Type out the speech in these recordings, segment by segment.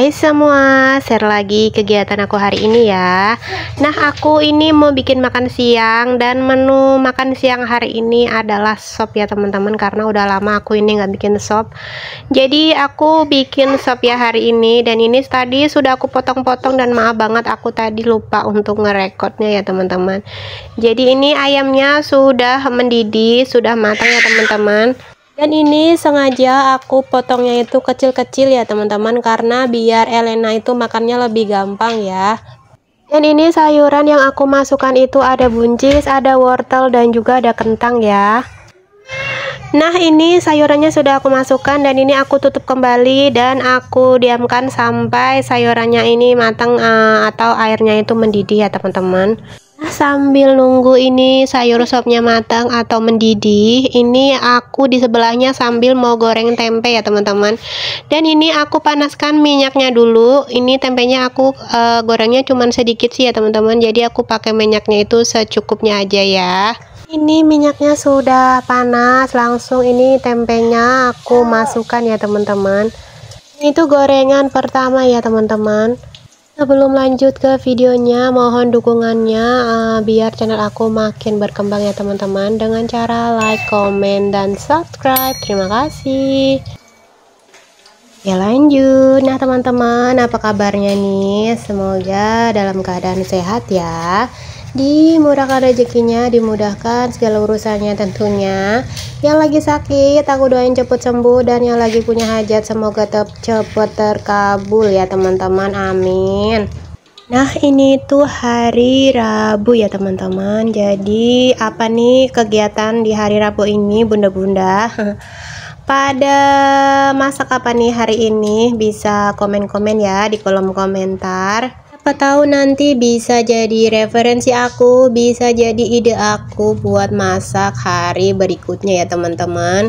Hai semua, share lagi kegiatan aku hari ini ya. Nah, aku ini mau bikin makan siang, dan menu makan siang hari ini adalah sop ya teman-teman, karena udah lama aku ini nggak bikin sop. Jadi aku bikin sop ya hari ini, dan ini tadi sudah aku potong-potong, dan maaf banget aku tadi lupa untuk ngerekodnya ya teman-teman. Jadi ini ayamnya sudah mendidih, sudah matang ya teman-teman. Dan ini sengaja aku potongnya itu kecil-kecil ya teman-teman, karena biar Elena itu makannya lebih gampang ya. Dan ini sayuran yang aku masukkan itu ada buncis, ada wortel, dan juga ada kentang ya. Nah, ini sayurannya sudah aku masukkan, dan ini aku tutup kembali dan aku diamkan sampai sayurannya ini matang atau airnya itu mendidih ya teman-teman. Sambil nunggu ini sayur sopnya matang atau mendidih, ini aku di sebelahnya sambil mau goreng tempe ya teman-teman. Dan ini aku panaskan minyaknya dulu. Ini tempenya aku gorengnya cuman sedikit sih ya teman-teman, jadi aku pakai minyaknya itu secukupnya aja ya. Ini minyaknya sudah panas, langsung ini tempenya aku masukkan ya teman-teman. Ini tuh gorengan pertama ya teman-teman. Sebelum lanjut ke videonya, mohon dukungannya biar channel aku makin berkembang ya teman-teman, dengan cara like, komen, dan subscribe. Terima kasih. Ya lanjut. Nah teman-teman, apa kabarnya nih? Semoga dalam keadaan sehat ya, dimurahkan rezekinya, dimudahkan segala urusannya tentunya. Yang lagi sakit aku doain cepet sembuh, dan yang lagi punya hajat semoga cepet terkabul ya teman-teman, amin. Nah, ini tuh hari Rabu ya teman-teman. Jadi apa nih kegiatan di hari Rabu ini bunda-bunda? Pada masak apa nih hari ini? Bisa komen-komen ya di kolom komentar. Siapa tahu nanti bisa jadi referensi aku, bisa jadi ide aku buat masak hari berikutnya ya teman-teman.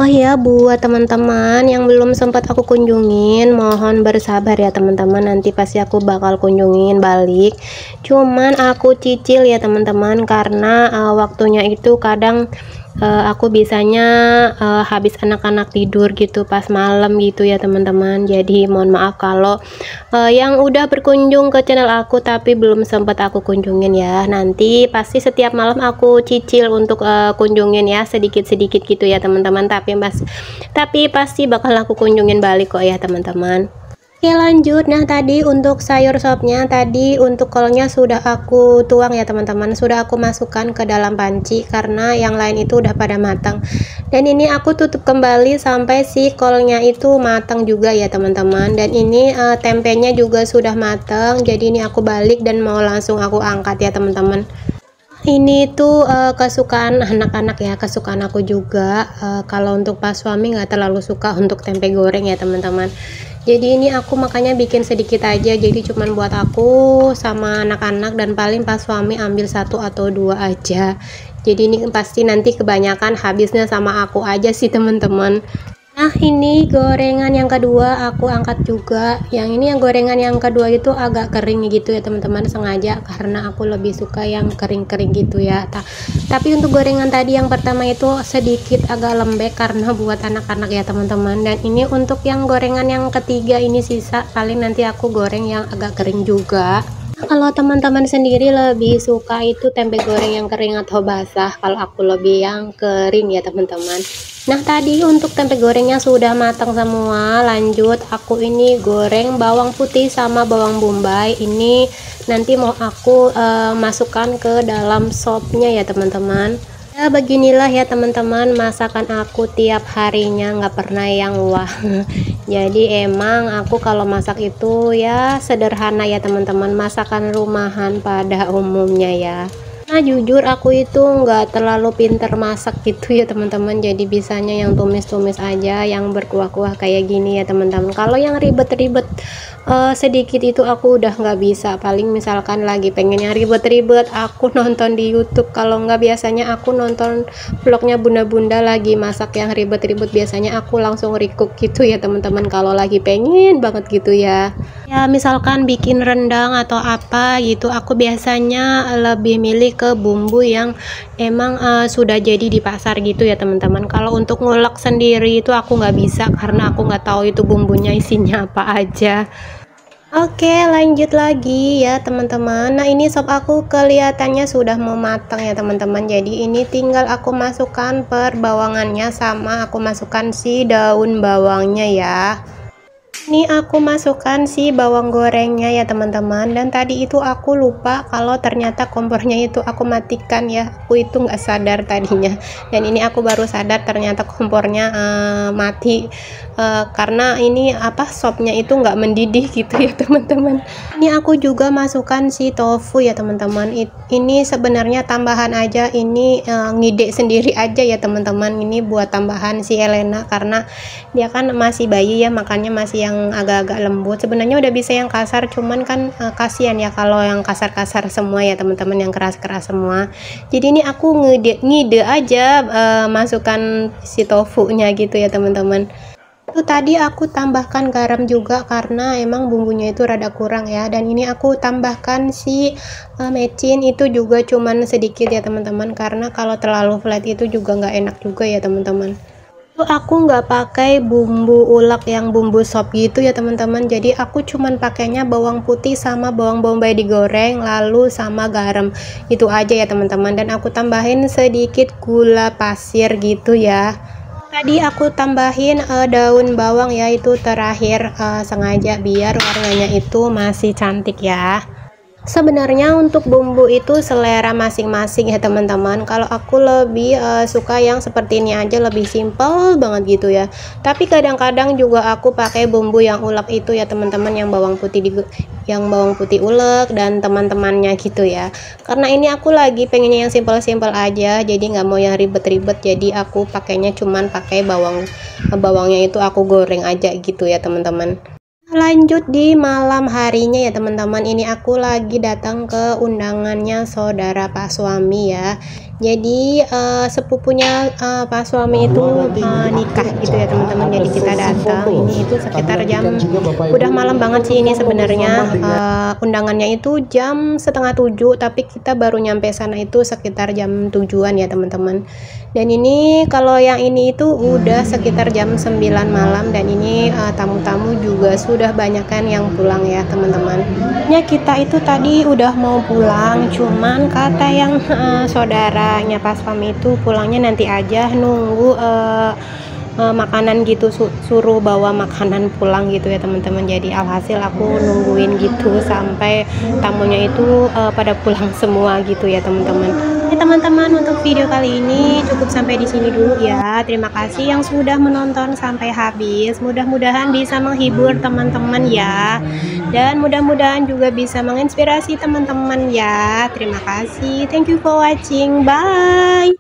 Oh ya, buat teman-teman yang belum sempat aku kunjungin, mohon bersabar ya teman-teman, nanti pasti aku bakal kunjungin balik. Cuman aku cicil ya teman-teman, karena waktunya itu kadang aku bisanya habis anak-anak tidur gitu pas malam gitu ya teman-teman. Jadi mohon maaf kalau yang udah berkunjung ke channel aku tapi belum sempat aku kunjungin ya. Nanti pasti setiap malam aku cicil untuk kunjungin ya, sedikit-sedikit gitu ya teman-teman. Tapi pasti bakal aku kunjungin balik kok ya teman-teman. Oke lanjut. Nah tadi untuk sayur sopnya, tadi untuk kolnya sudah aku tuang ya teman-teman, sudah aku masukkan ke dalam panci karena yang lain itu udah pada matang. Dan ini aku tutup kembali sampai si kolnya itu matang juga ya teman-teman. Dan ini tempenya juga sudah matang, jadi ini aku balik dan mau langsung aku angkat ya teman-teman. Ini tuh kesukaan anak-anak ya, kesukaan aku juga. Kalau untuk pas suami nggak terlalu suka untuk tempe goreng ya teman-teman. Jadi ini aku makanya bikin sedikit aja, jadi cuman buat aku sama anak-anak, dan paling pas suami ambil 1 atau 2 aja. Jadi ini pasti nanti kebanyakan habisnya sama aku aja sih teman-teman. Nah ini gorengan yang kedua aku angkat juga. Yang ini yang gorengan yang kedua itu agak kering gitu ya teman-teman, sengaja karena aku lebih suka yang kering-kering gitu ya. Tapi untuk gorengan tadi yang pertama itu sedikit agak lembek karena buat anak-anak ya teman-teman. Dan ini untuk yang gorengan yang ketiga ini sisa, paling nanti aku goreng yang agak kering juga. Kalau teman-teman sendiri lebih suka itu tempe goreng yang kering atau basah? Kalau aku lebih yang kering ya teman-teman. Nah tadi untuk tempe gorengnya sudah matang semua. Lanjut aku ini goreng bawang putih sama bawang bombay. Ini nanti mau aku masukkan ke dalam sopnya ya teman-teman. Ya beginilah ya teman-teman masakan aku tiap harinya, nggak pernah yang wah. Jadi emang aku kalau masak itu ya sederhana ya teman-teman, masakan rumahan pada umumnya ya. Nah jujur aku itu nggak terlalu pinter masak gitu ya teman-teman, jadi bisanya yang tumis-tumis aja, yang berkuah-kuah kayak gini ya teman-teman. Kalau yang ribet-ribet sedikit itu aku udah nggak bisa. Paling misalkan lagi pengen yang ribet-ribet aku nonton di YouTube. Kalau nggak, biasanya aku nonton vlognya bunda-bunda lagi masak yang ribet-ribet, biasanya aku langsung recook gitu ya teman-teman, kalau lagi pengen banget gitu ya. Ya misalkan bikin rendang atau apa gitu, aku biasanya lebih milih ke bumbu yang emang sudah jadi di pasar gitu ya teman-teman. Kalau untuk ngulek sendiri itu aku nggak bisa, karena aku nggak tahu itu bumbunya isinya apa aja. Oke, lanjut lagi ya teman-teman. Nah, ini sop aku kelihatannya sudah mau matang ya teman-teman. Jadi ini tinggal aku masukkan per bawangannya, sama aku masukkan si daun bawangnya ya. Ini aku masukkan si bawang gorengnya ya teman-teman. Dan tadi itu aku lupa kalau ternyata kompornya itu aku matikan ya. Aku itu nggak sadar tadinya. Dan ini aku baru sadar ternyata kompornya mati. Karena ini sopnya itu nggak mendidih gitu ya teman-teman. Ini aku juga masukkan si tofu ya teman-teman. Ini sebenarnya tambahan aja. Ini ngide sendiri aja ya teman-teman. Ini buat tambahan si Elena, karena dia kan masih bayi ya, makannya masih yang agak-agak lembut. Sebenarnya udah bisa yang kasar, cuman kan kasihan ya kalau yang kasar-kasar semua ya teman-teman, yang keras-keras semua. Jadi ini aku ngide aja masukkan si tofunya gitu ya teman-teman. Itu tadi aku tambahkan garam juga karena emang bumbunya itu rada kurang ya. Dan ini aku tambahkan si mecin itu juga cuman sedikit ya teman-teman, karena kalau terlalu flat itu juga nggak enak juga ya teman-teman. Itu aku nggak pakai bumbu ulek yang bumbu sop gitu ya teman-teman. Jadi aku cuman pakainya bawang putih sama bawang bombay digoreng, lalu sama garam, itu aja ya teman-teman. Dan aku tambahin sedikit gula pasir gitu ya. Tadi aku tambahin daun bawang ya, itu terakhir sengaja biar warnanya itu masih cantik ya. Sebenarnya untuk bumbu itu selera masing-masing ya teman-teman. Kalau aku lebih suka yang seperti ini aja, lebih simple banget gitu ya. Tapi kadang-kadang juga aku pakai bumbu yang ulek itu ya teman-teman, yang bawang putih ulek dan teman-temannya gitu ya. Karena ini aku lagi pengennya yang simple-simple aja, jadi nggak mau yang ribet-ribet. Jadi aku pakainya cuman pakai bawangnya itu aku goreng aja gitu ya teman-teman. Lanjut di malam harinya ya teman-teman, ini aku lagi datang ke undangannya saudara Pak suami ya. Jadi sepupunya Pak suami itu nikah gitu ya teman-teman. Jadi kita datang, ini itu sekitar jam, udah malam banget sih ini sebenarnya. Undangannya itu jam setengah 7, tapi kita baru nyampe sana itu sekitar jam 7-an ya teman-teman. Dan ini kalau yang ini itu udah sekitar jam 9 malam, dan ini tamu-tamu juga sudah banyak kan yang pulang ya teman-teman. Ya kita itu tadi udah mau pulang, cuman kata yang saudaranya pas suami itu pulangnya nanti aja, nunggu makanan gitu, suruh bawa makanan pulang gitu ya teman-teman. Jadi alhasil aku nungguin gitu sampai tamunya itu pada pulang semua gitu ya teman-teman. Oke teman-teman, untuk video kali ini cukup sampai di sini dulu ya. Terima kasih yang sudah menonton sampai habis. Mudah-mudahan bisa menghibur teman-teman ya, dan mudah-mudahan juga bisa menginspirasi teman-teman ya. Terima kasih, thank you for watching, bye.